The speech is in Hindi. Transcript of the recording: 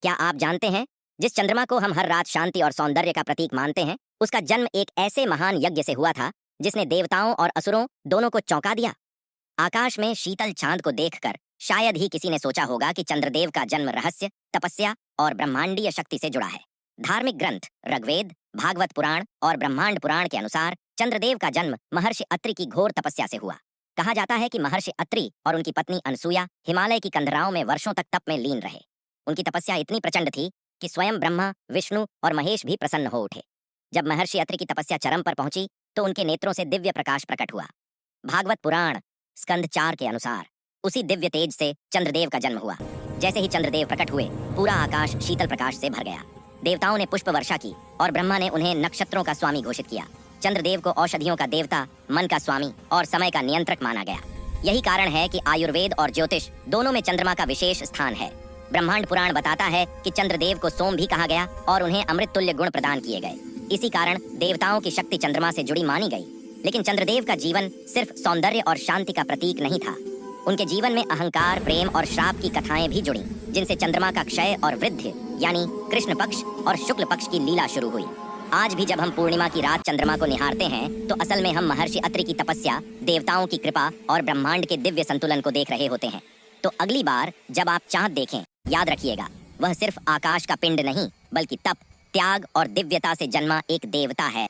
क्या आप जानते हैं, जिस चंद्रमा को हम हर रात शांति और सौंदर्य का प्रतीक मानते हैं, उसका जन्म एक ऐसे महान यज्ञ से हुआ था जिसने देवताओं और असुरों दोनों को चौंका दिया। आकाश में शीतल चांद को देखकर शायद ही किसी ने सोचा होगा कि चंद्रदेव का जन्म रहस्य, तपस्या और ब्रह्मांडीय शक्ति से जुड़ा है। धार्मिक ग्रंथ ऋग्वेद, भागवत पुराण और ब्रह्मांड पुराण के अनुसार चंद्रदेव का जन्म महर्षि अत्रि की घोर तपस्या से हुआ। कहा जाता है कि महर्षि अत्रि और उनकी पत्नी अनसुया हिमालय की कंदराओं में वर्षों तक तप में लीन रहे। उनकी तपस्या इतनी प्रचंड थी कि स्वयं ब्रह्मा, विष्णु और महेश भी प्रसन्न हो उठे। जब महर्षि अत्रि की तपस्या चरम पर पहुंची तो उनके नेत्रों से दिव्य प्रकाश प्रकट हुआ। भागवत पुराण स्कंद 4 के अनुसार उसी दिव्य तेज से चंद्रदेव का जन्म हुआ। जैसे ही चंद्रदेव प्रकट हुए, पूरा आकाश शीतल प्रकाश से भर गया। देवताओं ने पुष्प वर्षा की और ब्रह्मा ने उन्हें नक्षत्रों का स्वामी घोषित किया। चंद्रदेव को औषधियों का देवता, मन का स्वामी और समय का नियंत्रक माना गया। यही कारण है कि आयुर्वेद और ज्योतिष दोनों में चंद्रमा का विशेष स्थान है। ब्रह्मांड पुराण बताता है कि चंद्रदेव को सोम भी कहा गया और उन्हें अमृत तुल्य गुण प्रदान किए गए। इसी कारण देवताओं की शक्ति चंद्रमा से जुड़ी मानी गई। लेकिन चंद्रदेव का जीवन सिर्फ सौंदर्य और शांति का प्रतीक नहीं था। उनके जीवन में अहंकार, प्रेम और श्राप की कथाएं भी जुड़ी, जिनसे चंद्रमा का क्षय और वृद्धि यानी कृष्ण पक्ष और शुक्ल पक्ष की लीला शुरू हुई। आज भी जब हम पूर्णिमा की रात चंद्रमा को निहारते हैं तो असल में हम महर्षि अत्रि की तपस्या, देवताओं की कृपा और ब्रह्मांड के दिव्य संतुलन को देख रहे होते हैं। तो अगली बार जब आप चांद देखें, याद रखिएगा, वह सिर्फ आकाश का पिंड नहीं बल्कि तप, त्याग और दिव्यता से जन्मा एक देवता है।